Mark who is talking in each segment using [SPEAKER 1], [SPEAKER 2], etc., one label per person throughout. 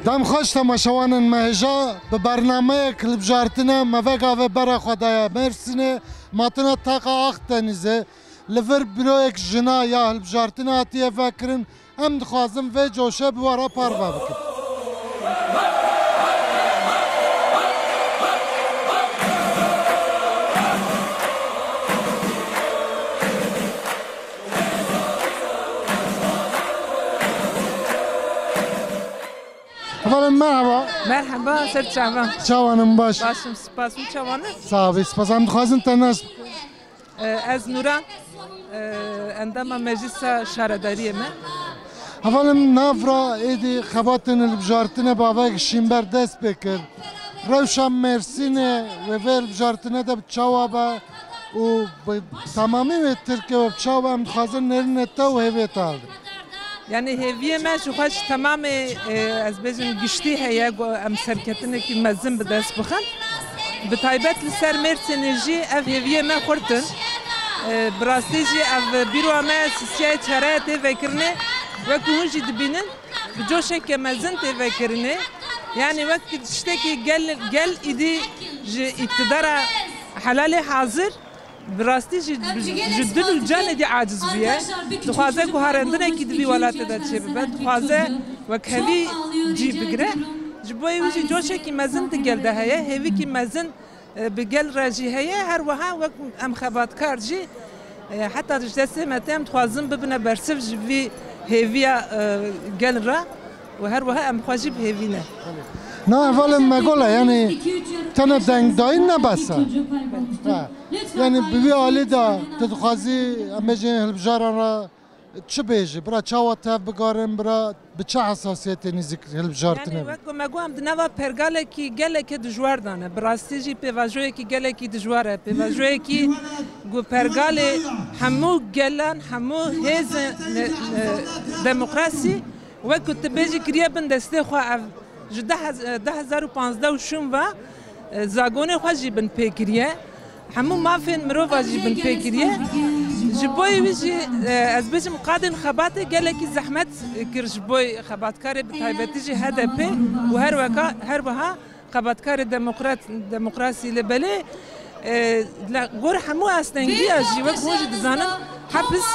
[SPEAKER 1] دم خوش تماشاوان مهجا به برنامه کلیپ جارتنا مفقا و برا خدایا مرسینه ماتنا تاقا آخ تنیزه لفر برویک جنا یا کلیپ جارتنا هاتیه فکرن هم دخوازم و جوشه بوارا پاروا بکن اولا مرحبا
[SPEAKER 2] مرحبا سر چاوان
[SPEAKER 1] چاوانم باش
[SPEAKER 2] باشم سپاس و چاوانه
[SPEAKER 1] صحابی سپاس هم دخوازم تناس
[SPEAKER 2] از نوران اندام مجلس شهرداری من
[SPEAKER 1] اولا نافرا ایدی خباتن البجارتنه بابک شیمبر دست بکر روشم مرسینه و البجارتنه ده بچاوا با و تمامی و ترکیه و بچاوا هم دخوازن نرنه تا و هیویت آلده
[SPEAKER 2] yani heviye me şu kaç tamam az bezin güçlü heye am serketine ki mezin bir ders bıxan bi taybet li ser Mersin'ji ev heviye me xurtin brasteji ev biro me sisiye çare te vekirne ve kuhunji dibinin bi coşek ke mezin te vekirne yani vakit işte ki gel idi iktidara halali hazır براستی جدول جان دی عاجز بیه دخوازه که هرندنه کی دوی ولات داد چه بعد دخوازه وکهوی جی بگره جبوی وجی جوشه کی مزن تگل ده هیا هوی کی مزن بگل راجی هیا هر وها وک ام خبات کار جی حتی دشته متام دخوازم ببنه برسف جوی هویا گل را و هر وها ام خواجب هوینه
[SPEAKER 1] نه اولا مگوله یعنی تنه دنگ داین نبسه yani bir hali da tedxwazi amejin hilbjaran ra çi bêje bira çawa tev bigarin bira bi çi hesasiyetê nêzik hilbjartine
[SPEAKER 2] yani wek me got di nava pergalekî gelekî dijwar dane bi rastî jî pêvajoyekî gelekî dijwar e pêvajoyekî gu pergalê hemû gelan hemû hêzên demokrasî wek ku tu bêjî kiriye bin destê xwe ev ji 2015 şûn ve zagonê xwe jî bin pê kiriye همون مافین مروفا جی بن پیکریه جبوی ویجی از بیشم قادن خباته گله کی زحمت کر جبوی خباتکار بتایبتی جی هدف و هر وها خباتکار دموکراسی لبله گور همو استنگی جی و کوچ دزانم حبس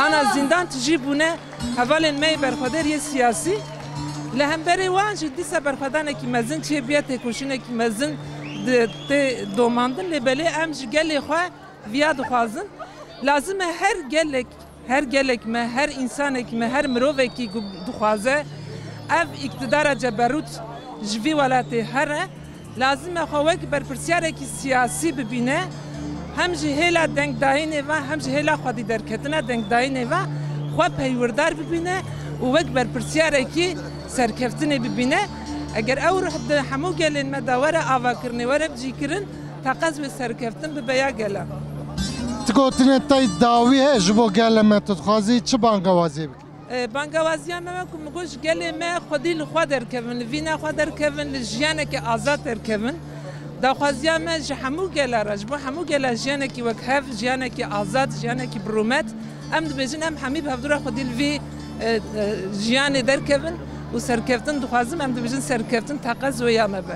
[SPEAKER 2] انا زندان تجیبونه حوالن می برخداری سیاسی لهم بری وان جدی سبرخدانه کی مزن چه بیات کوشنه کی مزن دوماندن لبله امج گلی خو ویا دخوازن لازم هر گلک me her insanek me her miroveki dixwaze ev iktidara ceberut ji vî welatê here lazim e xwe wek berpirsiyareki siyasî bibîne hem ji hêla dengdayînê ve hem ji hêla xwedî derketina dengdayînê ve xwe peywîrdar bibîne û wek berpirsiyarekî serkeftinê bibîne اگر او روح ده همو گلین مداوره آوا کرنی وره بجی کرن تاقز به سرکفتن به بیا گله
[SPEAKER 1] تگوتنه تای داوی هه جبو گله ما تدخوازی چه بانگوازی بکی؟
[SPEAKER 2] بانگوازی هم که مگوش گله ما خودی لخوا درکون وینا خوا درکون لجیانه که آزاد درکون داخوازی هم جه همو گله را جبو همو گله جیانه که وک هف جیانه که آزاد جیانه که برومت ام دبیجن هم همی بهدورا خودی لوی جیانه درکون و سرکفتن دخوازم هم دبیجن سرکفتن تاقز و یامه به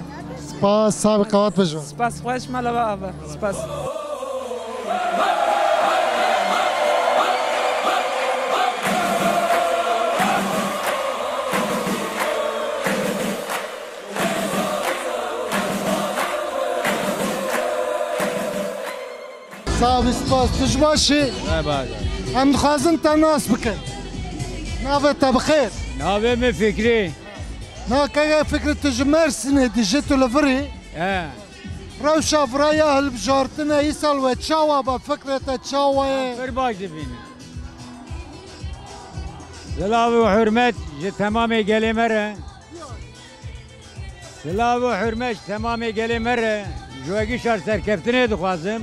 [SPEAKER 1] سپاس صاحب قوات بجو
[SPEAKER 2] سپاس خواهش مالا و آبا سپاس
[SPEAKER 1] صاحب سپاس توش باشی هم دخوازن تناس بکن ناوه تا بخیر
[SPEAKER 3] ناوه می فکری
[SPEAKER 1] نا که فکر تجمرسنه دیجتو لفری روشا فرایا هلبجارتنه ایسال و چاوا با فکرت چاوا
[SPEAKER 3] فر باش دبینی سلاو و حرمت جه تمام گلی مره سلاو و حرمت تمام گلی مره جوگی شار سرکفتنه دخوازم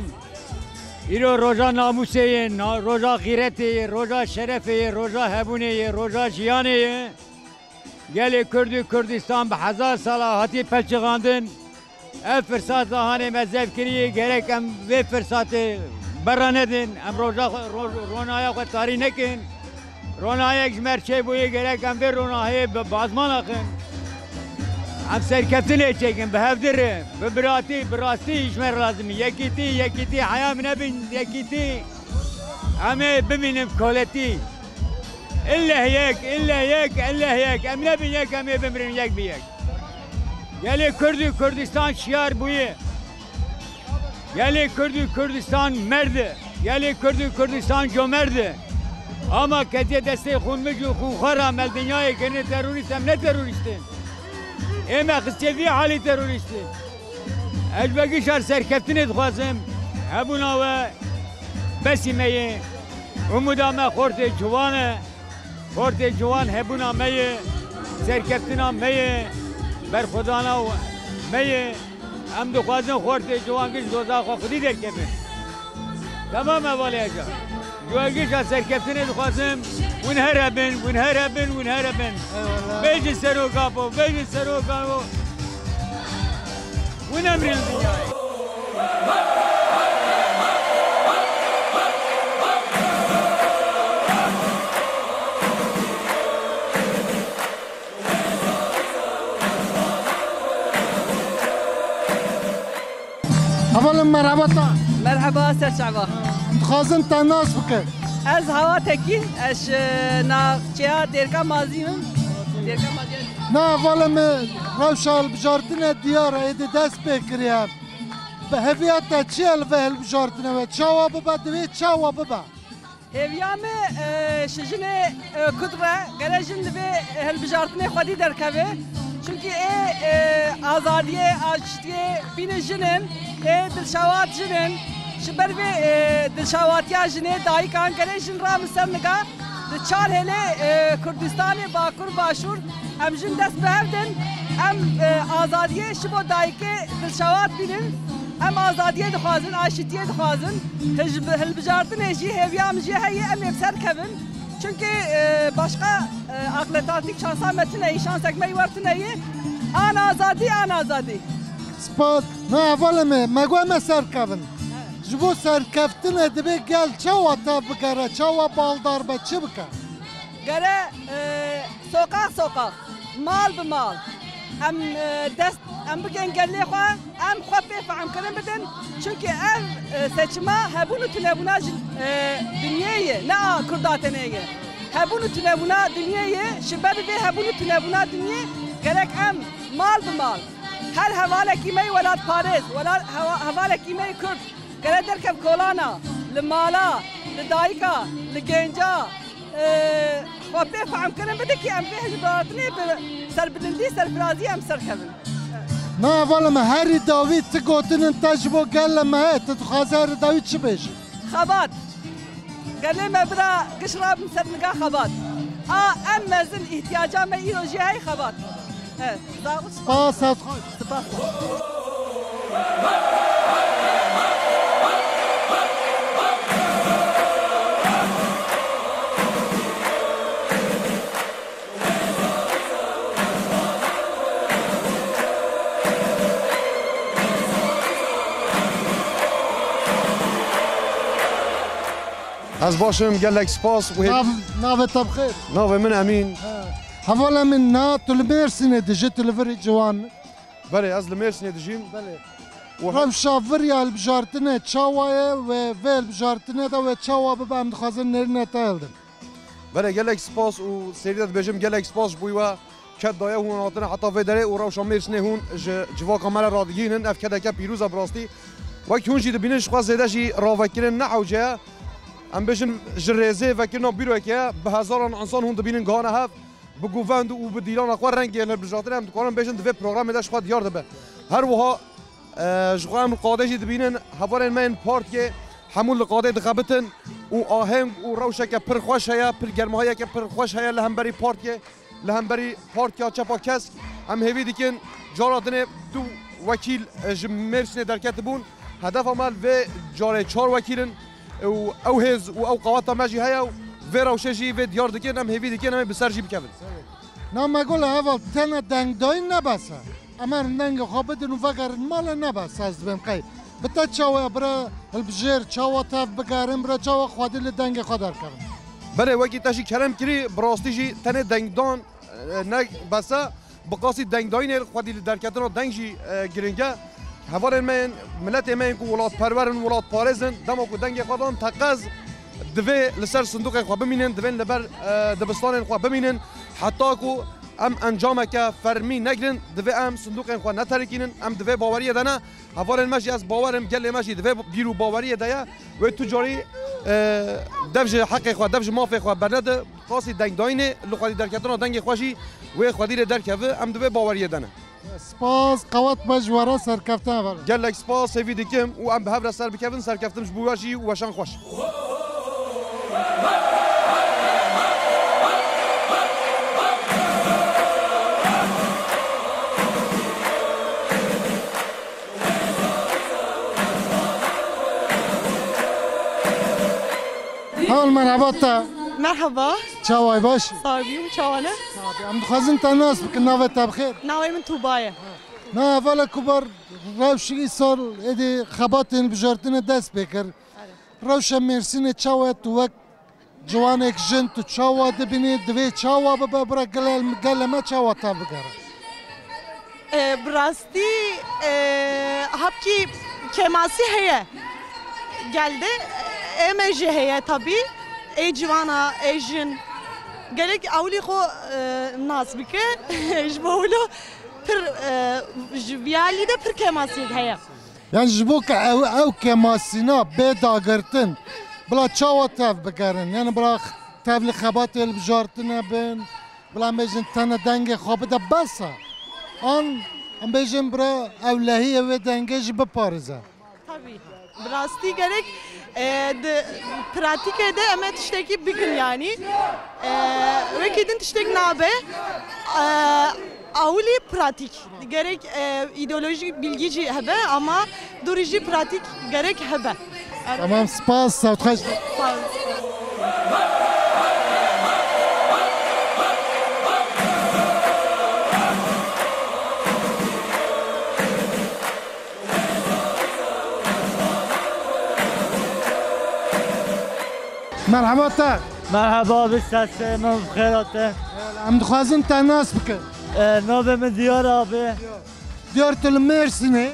[SPEAKER 3] ایرو روژا ناموسه روژا غیرته روژا شرفه روژا هبونه روژا جیانه گلی کردستان به 1000 سال هاتی پلچغاندن اف فرصات هانه مذهب کریه گرک ام و فرصات براندن ام رونایا خود تاری نکن رونایا اجمر چه بوی گرک ام و رونایا بازمان اخن ام سرکفتنه چکن به هفدره به براستی ایشمر لازمی یکیتی حیام نبین یکیتی همه ببینم کالتی الا هيك ام نبين يك ام بمرن يك بيك يلي كردستان شيار بويه يلي كردستان مرد يلي كردستان جو مرد اما كتي دستي خون مجو خون خرا مال دنيا كني تيروريست ام نه تيروريستين اما قصتي حالي تيروريستين اجبگي شهر سركفتني دخوازم ابونا و بسيمه ومدام خورت جوانه خورت جوان هبونا میه سرکفتنا میه برخودانا میه هم دخوازن خورت جوان کش دوزا خودی در کبه تمام اوالی اجا جوانگیش از سرکفتنه دخوازم ونهربن بیجی سروکاپو ونمری الدنیای
[SPEAKER 1] اولا
[SPEAKER 4] مرحبا سر شعبا
[SPEAKER 1] خازن تناس بکر
[SPEAKER 4] از هوا تکی اش نا چیا دیرکا مازیم
[SPEAKER 1] نه اولا روشال بجارتنا دیار ایده دست بکریم به هفیات چی الوه بجارتنا و چاوا ببا دوی چاوا ببا
[SPEAKER 4] هیویام شجن کدره گرجن دوی هلبجارتنه خودی درکوه چونکی آزادیه آشتیه بین جنن دلشوات جنن شبر به دلشواتیا جنه دایی کان کنه جن رام سرنگا دچار هله کردستان باکور باشور ام جن دست بهردن ام آزادیه شبو دایی که دلشوات بینن ام آزادیه دخوازن آشتیه دخوازن هل بجارتن جی هیویام جی هی ام افسر کبن çünkü başka akletartik şansa metine şans ekmeği vartınayı an azadi.
[SPEAKER 1] Spat ne avaleme magwame serkavın. Jibo serkaftin edibe gel çava tabıkara çava baldar be çıbıka.
[SPEAKER 4] Gare sokak mal be mal. Em dest em bugün gelli xwa em xwe faham kirin bidin çünkü ev seçime hebunu tünebuna dünyayı ne kurdateneye hebunu tünebuna dünyayı şibedi ve hebunu tünebuna dünya gerek em mal be mal her havale kimeyi velat Paris velat havale kimeyi Kürt gerek derkev kolana li mala li dayika li genca xwe faham kirin bidin ki em ve hizbaratini سربلندی سرفرازی هم سرکبن.
[SPEAKER 1] نه والا ما هری داوید تگوتنن تجربه گله ما تخازر داوید چی بشه؟
[SPEAKER 4] خبات. گله ما برا قشراب سرنگا خبات. ام مزن احتیاجا ما ایروجی های خبات.
[SPEAKER 1] سپاس از خوش.
[SPEAKER 4] سپاس.
[SPEAKER 5] از باشم گلک سپاس و
[SPEAKER 1] ناو تبخیر
[SPEAKER 5] ناو من امین
[SPEAKER 1] حوالا من نا تلمرسینه دیجی تلوری جوان
[SPEAKER 5] بله از لمرسینه دیجیم
[SPEAKER 1] بله روشا وریا البجارتنه چاوایه و البجارتنه دا و چاوا ببام دخوازن نرنه تایلدن
[SPEAKER 5] بله گلک سپاس و سریدت بجم گلک سپاس بویوا کد دایه هون آتنه حتی ویدره و روشا مرسینه هون جوا کامل رادگینن اف کدکه پیروزا براستی وقتی هون جید بینش خواست زیده جی راوکرن نحوجه ام بيجن جريزي فكرنا بيروكيا بهزاران انسان هون دبينن غانا هاف بگووند و بدیلان اخوار رنگی بجاتن هم دکارم بيجن دوی پروگرام داش خود یار دبه هر وها جوام قاده جد بينن هوارن من پارتی حمول قاده دخبتن و آهنگ و روشه که پر خوش هيا پر گرمه که پر خوش هيا لهمبري پارتی چپا کس هم هوی دیکن جاراتن دو وکیل مرسنه در کتبون هدف عمل و جاره 4 وکیلن او هز او قوات ماجي هيا فيرا وشجي في ديار دكين ام هيفي دكين ام بسرجي بكابل
[SPEAKER 1] نعم اقول اول تنا دنگ داين نبسه اما دنگ خابد انه فقر مال نبس از بهم قي بتا تشاو برا البجير تشاو تاف بقارن برا تشاو خود اللي دنگ خدار كرن
[SPEAKER 5] بله وقتی تاشي كلام كري براستيجي تنا دنگ دان نك بس بقاسی دنگ داین خودی درکتنا دنگی گرینگه هوار من ملت من کو ولات پرورن ولات پارزن دما کو دنگ خودان تقز دوی لسر صندوق خو بمینن دوی لبر دبستان خو بمینن حتی کو ام انجام که فرمی نگرن دوی ام صندوق خو نترکینن ام دوی باوری دنا هوار ماشي از باورم گل ماشي دوی بیرو باوری دیا و تجاری دبج حق خو دبج مافی خو برنده قاسی دنگ داینه لخوادی درکتنا دنگ خوشی و خودی درکوه ام دوی باوری دنا
[SPEAKER 1] سپاس قوات مجوارا سرکفتن var.
[SPEAKER 5] Gelek spas sevi dikim u em behevre ser bikevin serkeftim ji bu jî û weşan xweş.
[SPEAKER 1] Hal merhaba.
[SPEAKER 6] مرحبا
[SPEAKER 1] Çavay baş.
[SPEAKER 6] صاحبيهم شوانا
[SPEAKER 1] Am dixwazin te nas bikin navê te bixêr.
[SPEAKER 6] ناوي من توبايا
[SPEAKER 1] Na evvela kubar rewşî sal êdî xebatên bijartinê dest pê kir. Rewşa Mêrsînê çawa tu wek ciwanek jin tu çawa dibînî divê çawa bibe bira geleme çawa te bigere.
[SPEAKER 6] براستي هبكي كماسي هي geldi emeji heye tabi ey civana ey jin gerek avli xo nas bike jbolo pir jviyali de pir kemasi heye
[SPEAKER 1] Yani ji bo ku ew kemasîna bê dagirtin bila çawa tev bigerin. Yani bila tevlî xebatê li bijartinê bin bila em bêjin tene dengê xwe bide besa. An em bêjin bira ew lehî wê dengê jî biparize.
[SPEAKER 6] tabi براستی gerek pratik ede ama tişteki bikin yani ve kedin tiştek nabe avli pratik gerek ideolojik bilgici hebe ama durucu pratik gerek hebe.
[SPEAKER 1] Tamam spas savtxaş. Merhaba te.
[SPEAKER 7] مرحبا بسته من بخیراتن
[SPEAKER 1] Em dixwazin te nas bikin.
[SPEAKER 7] نوبه من دیار آبی
[SPEAKER 1] Diyar tu li Mêrsînê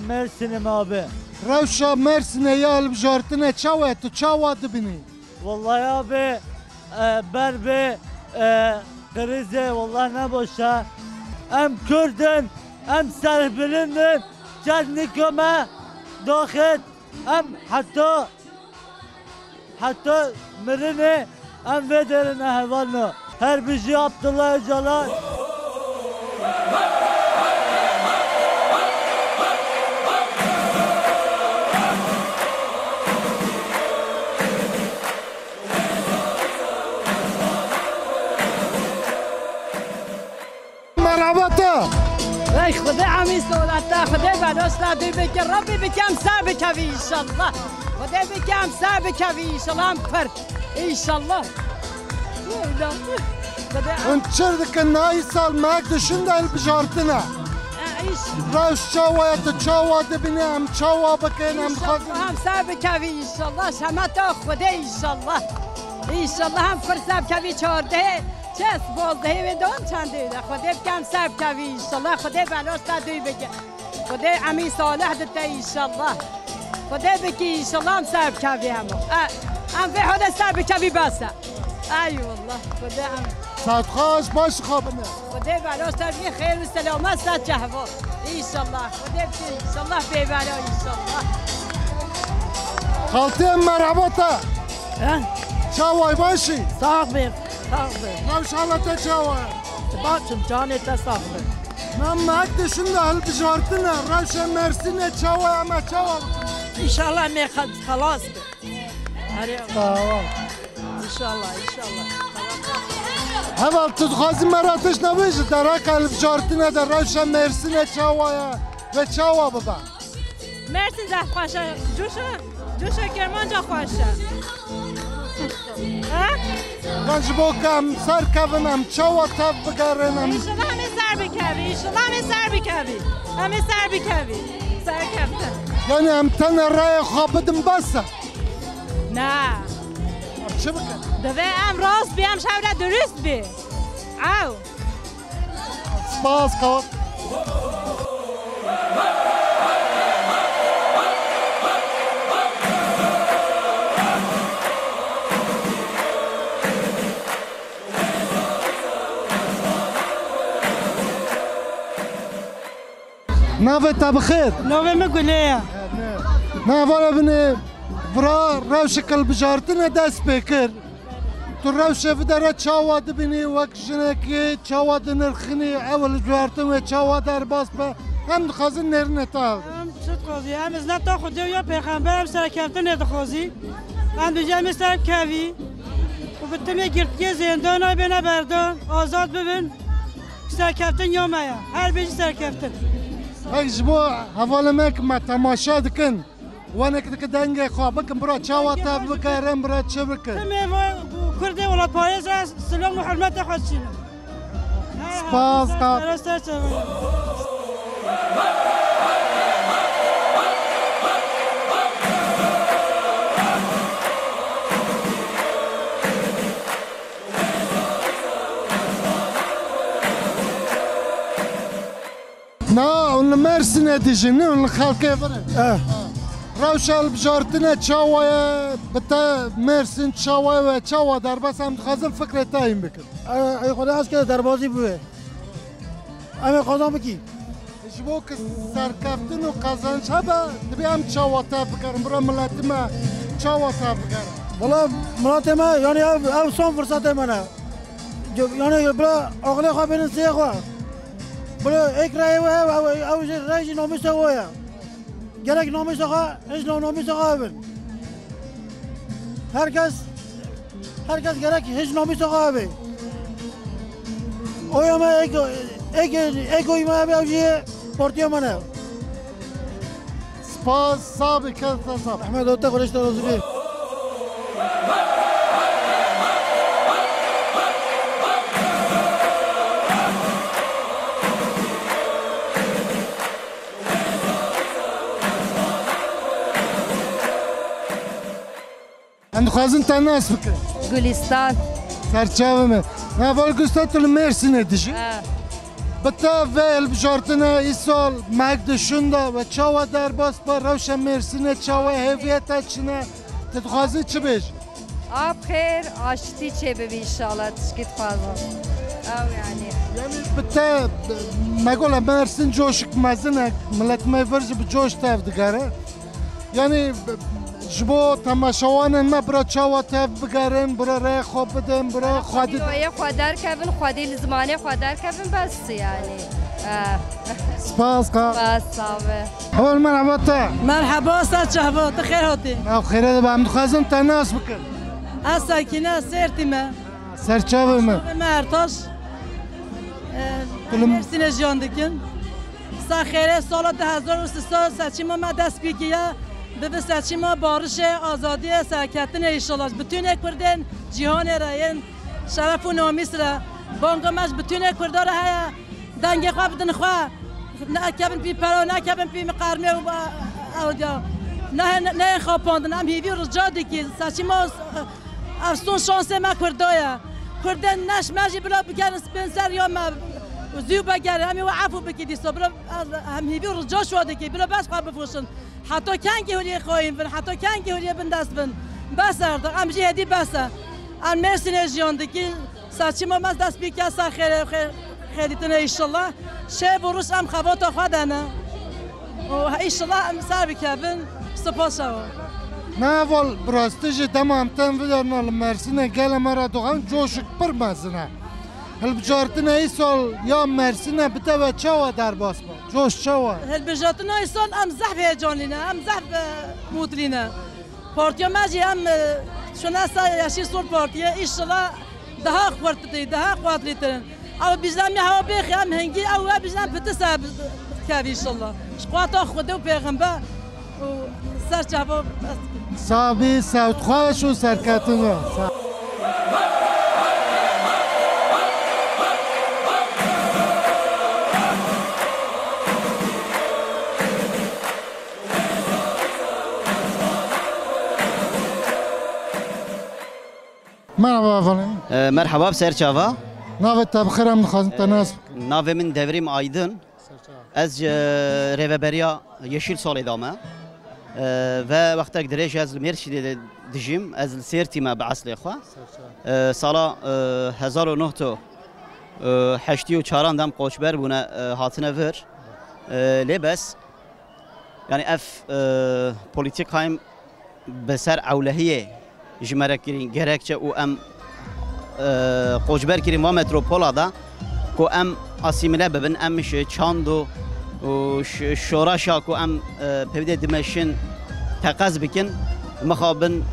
[SPEAKER 7] مرسینم آبی
[SPEAKER 1] rewşa Mêrsînê ya li bijartinê çawa tu çawa dibînî.
[SPEAKER 7] والله آبی بر به krize والله نباشه ام کردن ام سربلندن جزنیکمه داخل ام حتی مرنه ام ودرنه هوانو her bizi Abdullah Öcalan
[SPEAKER 1] Merhaba te.
[SPEAKER 4] ای خدا همی سولتا خدا بلاش ندی بکن ربی بکم سر بکوی انشالله خدا بکم سر بکوی انشالله هم پر انشالله خدا
[SPEAKER 1] Em çir dikin nayî sal mek dişin de li bijartinê. Rewş çawaya tu çawa dibînî em çawa bikin em dixwazin.
[SPEAKER 4] هم سر بکوی انشالله شمتا خدا انشالله انشالله هم پر سر بکوی 14 چه 12 و دون چنده خدا بکم سر بکوی انشالله خدا بلاش ندی بکن خدا امی صالح دته انشالله خدا بکی انشالله هم سر بکوی هم به حال سر بکوی بسه ای والله خدا هم
[SPEAKER 1] Savtxaş baş xabine.
[SPEAKER 4] خدا بلاش ندی خیر و سلامت صد جهوا انشالله خدا بکی انشالله به بلا انشالله
[SPEAKER 1] Xaltiyem merhaba te. Çaway başî.
[SPEAKER 4] sağ bir sağ bir
[SPEAKER 1] Rewş hala te çawaya.
[SPEAKER 4] Bacım canı da sağ bir
[SPEAKER 1] Em mek dişin de li bijartinê rewşa Mêrsînê çawaya em çawa bikin.
[SPEAKER 4] İnşallah ne خلاص be. Hadi
[SPEAKER 1] Tamam.
[SPEAKER 4] inşallah inşallah.
[SPEAKER 1] Heval tu dixwazî me re tişt nebêjî dereka li bijartinê de rewşa Mêrsînê çawaya ve çawa bibe.
[SPEAKER 8] مرسی زه خوشه جوشا کرمانجا خوشه
[SPEAKER 1] Ben ji bo ku em serkevin em çawa tev bigerin em
[SPEAKER 8] ایشالا همه سر بکوی ایشالا همه سر بکوی همه سر بکوی سر کفته
[SPEAKER 1] yani em tene rêyê xwe bidin besa.
[SPEAKER 8] نه
[SPEAKER 1] Çi bikin?
[SPEAKER 8] دوه ام راست بیم شوره درست بی او
[SPEAKER 1] سپاس قوات نافت بخير
[SPEAKER 8] نوفي مقولية
[SPEAKER 1] نافالا بني برا روشك البجارتنا داس بكر تو روشه بدره چاوا دبینی وک جنکی چاوا دنرخنی اول بجارتن و چاوا در باس به هم دخوازن نرنه تا
[SPEAKER 8] هم شد خوزی هم از نتا خود یا پیغمبر هم سرکفتن ندخوزی هم بجا مثل کوی و بتمی گرتگی زندان های بنا بردان آزاد ببین سرکفتن یا میا هر بیجی سرکفتن
[SPEAKER 1] اگه جبو حوال مک ما تماشا دکن وانك دنگ خوابك برا چاوا تا بکرم برا چه بکر
[SPEAKER 8] كردي ولا بايز سلام وحرمات خدشين
[SPEAKER 1] سپاس قاب نا اون مرسنه دیجنه اون خلقه بره روشال بجارتنا چاوای بتا مرسن چاوای و چاوا در بس هم خازم فکر تایم بکن
[SPEAKER 7] ای خدا هست که دربازی بوده همه قضا بکی
[SPEAKER 1] جبو که سرکفتن و قازانش هبا دبی هم چاوا تا بکرم برا ملت ما چاوا تا بکرم
[SPEAKER 7] والا ملت ما یعنی او سون فرصت منه یعنی برا اغلی خواه بینن سیه خواه برا ایک رای و او رایجی نامی سواه gerek namus ağa, hiç namus ağa ben. Herkes gerek hiç namus ağa ben. Oyama egoyma abi avcıya partiya mana.
[SPEAKER 1] Spas sabi kazda sab.
[SPEAKER 7] Ahmet otta konuştu rozuli.
[SPEAKER 1] خازن تناس بکن
[SPEAKER 9] گلستان
[SPEAKER 1] سرچاوه می نوال گستا تل مرسینه دیجی بتا ویل بجارتنا ای سال مگدشونده و چاوا در باس با روش مرسینه چاوا هویتا چنه تدخوازی چه بیش؟
[SPEAKER 9] آب خیر آشتی چه ببی انشالله تشکیت خوازم او
[SPEAKER 1] یعنی بتا مگوله مرسین جوشک مزنه ملت می ورز بجوش تاف دگره یعنی جبو تماشاوان ما برا چاوا تاف بگرن برا رای خواب بدن برا خودی
[SPEAKER 9] دویه خودر کبن خودی لزمانه خودر کبن بس یعنی
[SPEAKER 1] سپاس قا
[SPEAKER 9] بس صابه
[SPEAKER 1] اول مرحبا تا
[SPEAKER 8] مرحبا استاد شهبا خیر هاتی
[SPEAKER 1] او خیره با هم خازم تناس بکن
[SPEAKER 8] از ساکنه سرتی ما
[SPEAKER 1] سرچاوه ما
[SPEAKER 8] مرتاش مرسین جان دکن سخیره سال 2003 سچی ما دست بیگیه به سچی ما بارش آزادی سرکتن ایشالله بتون کردن جهان راین شرف و نامیس را بانگامش بتون کردار های دنگ خواه بدن خواه نه کبن پی پرا نه کبن پی مقرمه و نه خواباندن هم هیوی رجا دیگه سچی ما افسون شانس ما کردن نش مجی بلا بگرن سپنسر یا ما زیو بگرن همی و عفو بکیدی بلا هم هیوی رجا شده که بلا بس خواه بفوشن حتی کنگی هولی خواهیم بن حتی کنگی هولی بن دست بن بس ارده ام جی هدی بسه ام مرسین جیانده که سچی ما مز دست بیکه سر خیلیتونه ایشالله شه بروش ام خوات خودنه و ایشالله ام سر بکبن سپاس شو
[SPEAKER 1] نه وال براستش تمام تن ودارنا المرسین گل مرا دوغان جوشک پر مزنه هل بجارتنا ای سال یا مرسینه بته و چاوا در باس با جوش چاوا
[SPEAKER 8] هل بجارتنا ای سال ام زحف هیجانینه ام زحف موترینه پارتیا مجی هم شناسا یاشی سول پارتیه ایشالله daha kuvvetli, daha kuvvetlidir. Ama bizden mi hava peki hem hengi ama bizden pıtı sahibi kavi inşallah. Şkuata Xuda ve Peygamber o serçava
[SPEAKER 1] sahibi savtxaş و serkatına. Merhaba efendim.
[SPEAKER 10] Merhaba Serçava.
[SPEAKER 1] ناوت تبخیرم نخواهیم تناس
[SPEAKER 10] Navê min Devrim Aydın. Ez rêveberiya Yeşil Solê dame. Ve wextek dirêj ez li Mêrşîdê de dijîm. Ez li Sêrtî me bi eslê xwe. Sala 1984 dem koçber bûne hatine vir. Lêbes yani ev polîtîkayên bi ser ewlehiyê ji me re kirîn gerekçe û em koçber kirîn va metropola da ku em asîmile bibin em ji çand û şoraşa ku em pevdê dimeşin teqez bikin mixabin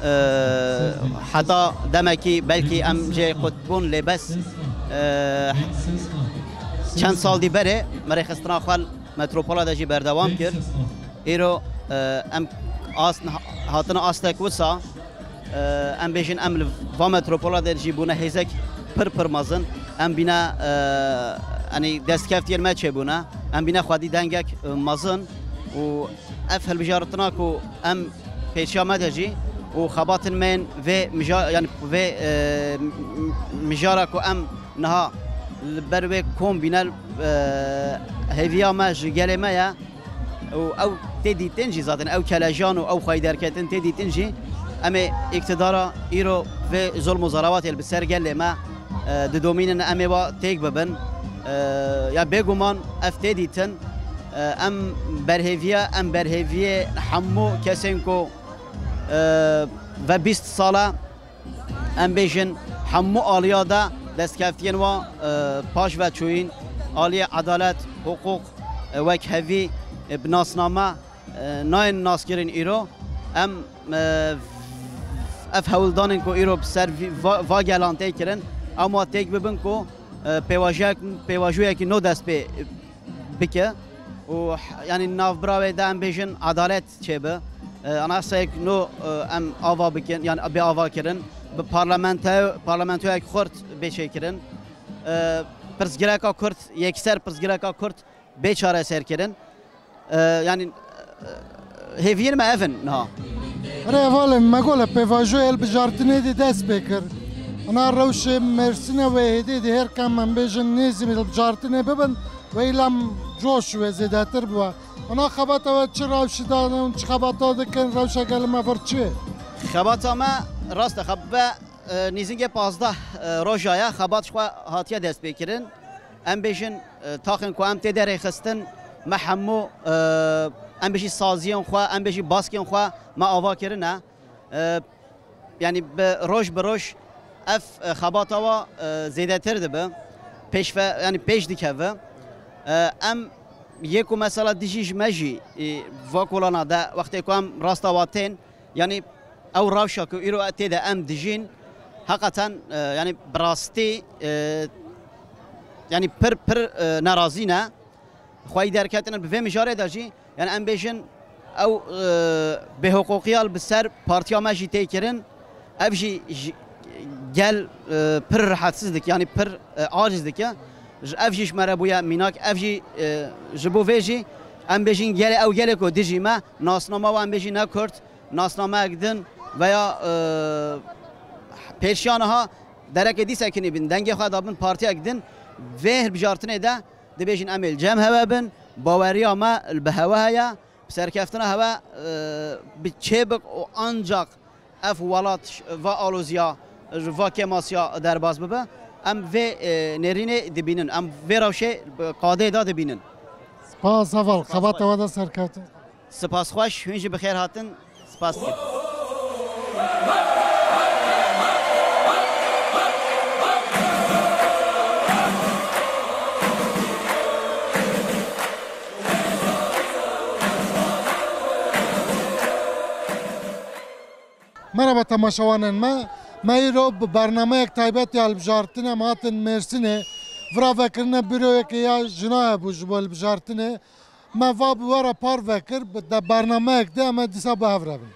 [SPEAKER 10] heta demekî belkî em jê qutbûn lêbes çend sal dî berê me rêxistina xwe metropola de jî berdewam kir îro em hatine astek wisa em bêjin em li va metropola de jî bûne hêzek pir mezin em bîne yani destkeftiyên me çêbûne em bîne xwedî dengek mezin û ev hilbijartina ku em pêşiya me de jî û xebatên me yani vê mijara ku em niha li ber wê kom bîne hêviya me ji gelê me ye û ew tê dîtin jî zaten ew kelejan û ew xwedî derketin tê dîtin jî em ê iktidara îro vê zolm û zeravatê bi ser gelê me didomînin em ê wa têk bibin ya bêguman ev tê dîtin em berhêviyê hemû kesên ku ve 20 sala em bêjin hemû aliya da destkeftiyên wa paş ve çûyîn aliyê edalet hukuk wek hevî bi nasname nayên naskirin îro em ev hewildanên ku îro bi ser va gelan tê kirin em wa têk bibin ku pêvajoyekî no dest pê bike û yani navbira wê de em bêjin edalet çêbe anasayek no em ava bikin yani bê ava kirin bi parlamentoyek xurt bêçêkirin pirsgireka Kurd yekser pirsgireka Kurd bêçareser kirin yani hêviyên me evin niha
[SPEAKER 1] Rêvalê me gole pêvajoyê hilbijartinê de dest pê kir Ana rewşê Mêrsînê wê hêdî di her kem em bêjin nêzî hilbijartinê bibin wêlam coş wê zêdetir bibe Ana xebata we çi rewşî danin çi xebata dikin rewşa gelê me vir çi
[SPEAKER 10] Xebata me rast e xebe nîzingê 15 roja ye xebat xwe hatiye dest pê kirin em bêjin taxên ku em tê de rêxistin me hemû em bêjî saziyên xwe em bêjî baskên xwe me ava kirine yani bi roj bi roj ev xebata we zêdetir dibe pêşve yani pêş dikeve em yê ku mesela dijî ji me jî va kolana de wextê ku em rasta watên yani ew rewşa ku îro tê de em dijîn hakikaten yani bi rastî yani pir nerazî ne xwedî derketinin bi vê mijarê de jî yani em bêjin ew bêhuquqiyal bi ser partiya me jî tê kirin ev jî gel pir rahatsiz dik yani pir aciz dike ev jî ji me re bûye mînak ev jî ji bo vê jî em bêjin gelê ew gelê ku dijî me nasnama we em bêjî ne Kurd nasnameyek din veya pêşiya derekê dîsekî bin dengê xwe dabin partiyek din vê hilbijartinê de dibêjin em ê cem heve bin baweriya me bi hewe heye bi serkeftina hewe bi çêbik û ancak ev welat va aloziya va kemasiya derbas bibe em vê nêrînê dibînin em vê rewşê qadê da dibînin
[SPEAKER 1] Spas heval xebata we de serkeftin
[SPEAKER 10] Spas xweş hûn jî bi xêr hatin spas dikim
[SPEAKER 1] Merhaba temaşavanên me îro bi bernameyek taybet ya hilbijartinê em hatin Mêrsînê vira vekirine büroyekê ya jina hebû ji bo hilbijartinê me va bi were par vekir de bernameyek de em ê dîsa bi hev re bin